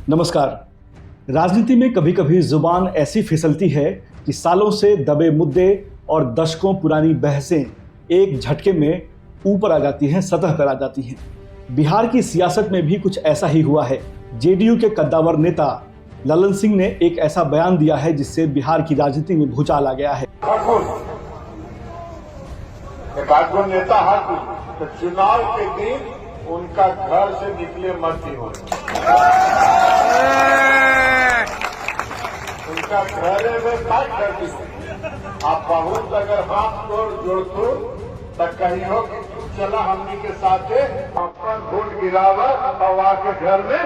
नमस्कार। राजनीति में कभी कभी जुबान ऐसी फिसलती है कि सालों से दबे मुद्दे और दशकों पुरानी बहसें एक झटके में ऊपर आ जाती हैं, सतह पर आ जाती हैं। बिहार की सियासत में भी कुछ ऐसा ही हुआ है। जेडीयू के कद्दावर नेता ललन सिंह ने एक ऐसा बयान दिया है जिससे बिहार की राजनीति में भूचाल आ गया है। नेता तो चुनाव के दिन उनका घर से निकले मत ही हो, उनका घरे में फाइट कर दी। आप बहुत अगर हाथ जोड़ तो कहीं हो कि तू चला हमनी के साथ अपन वोट गिरावा और आके घर में।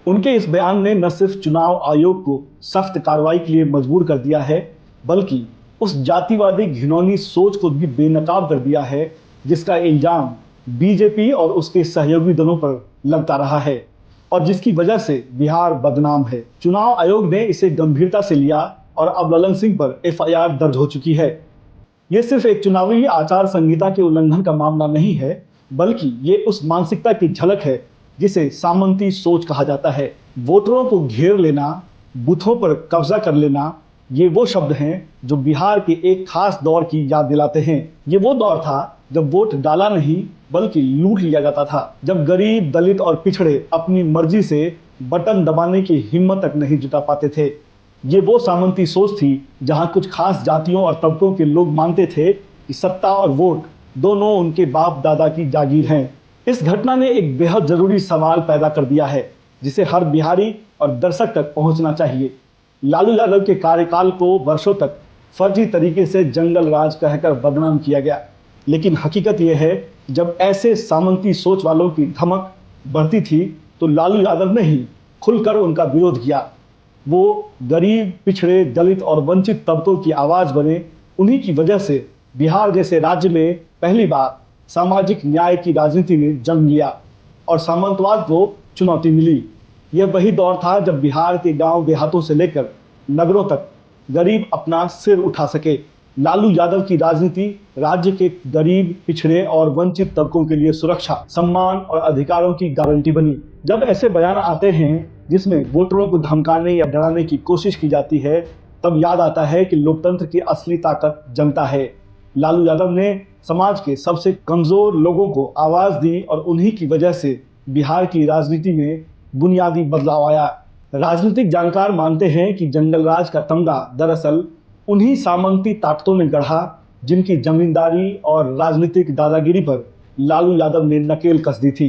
उनके इस बयान ने न सिर्फ चुनाव आयोग को सख्त कार्रवाई के लिए मजबूर कर दिया है, बल्कि उस जातिवादी घिनौनी सोच को भी बेनकाब कर दिया है जिसका इल्जाम बीजेपी और उसके सहयोगी दलों पर लगता रहा है और जिसकी वजह से बिहार बदनाम है। चुनाव आयोग ने इसे गंभीरता से लिया और अब ललन सिंह पर एफआईआर दर्ज हो चुकी है। ये सिर्फ एक चुनावी आचार संहिता के उल्लंघन का मामला नहीं है, बल्कि ये उस मानसिकता की झलक है जिसे सामंती सोच कहा जाता है। वोटरों को घेर लेना, बूथों पर कब्जा कर लेना, ये वो शब्द हैं जो बिहार के एक खास दौर की याद दिलाते हैं। ये वो दौर था जब वोट डाला नहीं बल्कि लूट लिया जाता था, जब गरीब, दलित और पिछड़े अपनी मर्जी से बटन दबाने की हिम्मत तक नहीं जुटा पाते थे। ये वो सामंती सोच थी जहां कुछ खास जातियों और तबकों के लोग मानते थे कि सत्ता और वोट दोनों उनके बाप दादा की जागीर हैं। इस घटना ने एक बेहद जरूरी सवाल पैदा कर दिया है जिसे हर बिहारी और दर्शक तक पहुंचना चाहिए। लालू यादव के कार्यकाल को वर्षों तक फर्जी तरीके से जंगल राज कहकर बदनाम किया गया, लेकिन हकीकत यह है जब ऐसे सामंती सोच वालों की धमक बढ़ती थी तो लालू यादव ने ही खुलकर उनका विरोध किया। वो गरीब, पिछड़े, दलित और वंचित तबकों की आवाज बने। उन्हीं की वजह से बिहार जैसे राज्य में पहली बार सामाजिक न्याय की राजनीति ने जन्म लिया और सामंतवाद को चुनौती मिली। यह वही दौर था जब बिहार के गांव देहातों से लेकर नगरों तक गरीब अपना सिर उठा सके। लालू यादव की राजनीति राज्य के गरीब, पिछड़े और वंचित तबकों के लिए सुरक्षा, सम्मान और अधिकारों की गारंटी बनी। जब ऐसे बयान आते हैं जिसमें वोटरों को धमकाने या डराने की कोशिश की जाती है, तब याद आता है कि लोकतंत्र की असली ताकत जनता है। लालू यादव ने समाज के सबसे कमजोर लोगों को आवाज दी और उन्हीं की वजह से बिहार की राजनीति में बुनियादी बदलाव आया। राजनीतिक जानकार मानते हैं कि जंगल राज का तमगा दरअसल उन्हीं सामंती ताकतों ने गढ़ा जिनकी जमींदारी और राजनीतिक दादागिरी पर लालू यादव ने नकेल कस दी थी।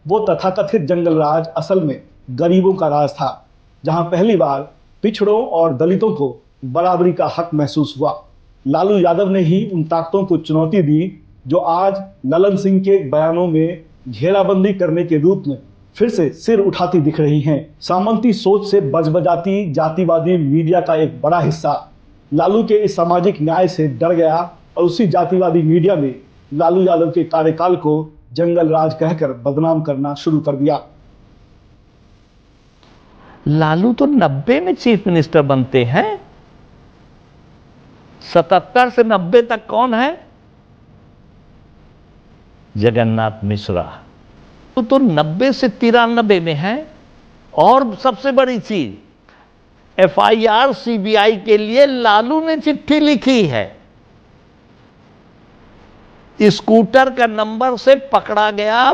वो तथाकथित जंगल राज असल में गरीबों का राज था, जहां पहली बार पिछड़ों और दलितों को बराबरी का हक महसूस हुआ। लालू यादव ने ही उन ताकतों को चुनौती दी जो आज ललन सिंह के बयानों में घेराबंदी करने के रूप में फिर से सिर उठाती दिख रही हैं। सामंती सोच से बजबजाती जातिवादी मीडिया का एक बड़ा हिस्सा लालू के इस सामाजिक न्याय से डर गया और उसी जातिवादी मीडिया में लालू यादव के कार्यकाल को जंगल राज कहकर बदनाम करना शुरू कर दिया। लालू तो 90 में चीफ मिनिस्टर बनते हैं। 77 से 90 तक कौन है? जगन्नाथ मिश्रा। तो 90 से 93 में है। और सबसे बड़ी चीज, एफआईआर सीबीआई के लिए लालू ने चिट्ठी लिखी है। स्कूटर का नंबर से पकड़ा गया,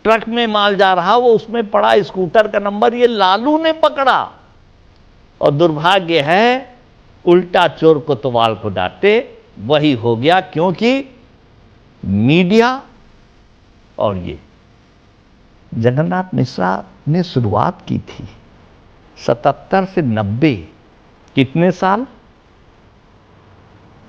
ट्रक में माल जा रहा, वो उसमें पड़ा स्कूटर का नंबर, ये लालू ने पकड़ा। और दुर्भाग्य है, उल्टा चोर कोतवाल को डांटे, वही हो गया, क्योंकि मीडिया और ये जगन्नाथ मिश्रा ने शुरुआत की थी 77 से 90। कितने साल?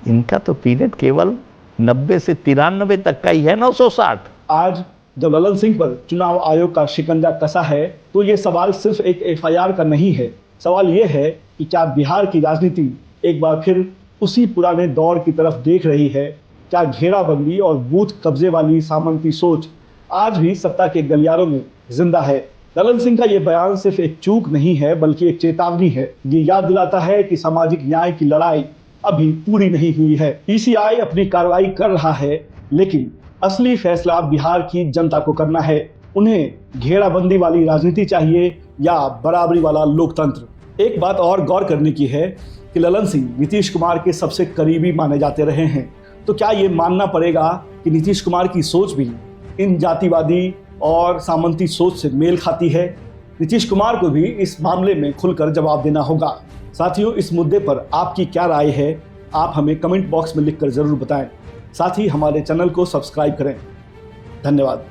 इनका तो पीरियड केवल 90 से 93 तक का ही है, 960। आज जब ललन सिंह पर चुनाव आयोग का शिकंजा कसा है तो ये सवाल सिर्फ एक एफआईआर का नहीं है। सवाल ये है कि क्या बिहार की राजनीति एक बार फिर उसी पुराने दौर की तरफ देख रही है? क्या घेराबंदी और बूथ कब्जे वाली सामंती सोच आज भी सत्ता के गलियारों में जिंदा है? ललन सिंह का ये बयान सिर्फ एक चूक नहीं है बल्कि एक चेतावनी है। ये याद दिलाता है कि सामाजिक न्याय की लड़ाई अभी पूरी नहीं हुई है। पीसीआई अपनी कार्रवाई कर रहा है, लेकिन असली फैसला बिहार की जनता को करना है। उन्हें घेराबंदी वाली राजनीति चाहिए या बराबरी वाला लोकतंत्र। एक बात और गौर करने की है कि ललन सिंह नीतीश कुमार के सबसे करीबी माने जाते रहे हैं, तो क्या ये मानना पड़ेगा कि नीतीश कुमार की सोच भी इन जातिवादी और सामंती सोच से मेल खाती है? नीतीश कुमार को भी इस मामले में खुलकर जवाब देना होगा। साथियों, इस मुद्दे पर आपकी क्या राय है, आप हमें कमेंट बॉक्स में लिखकर जरूर बताएं। साथ ही हमारे चैनल को सब्सक्राइब करें। धन्यवाद।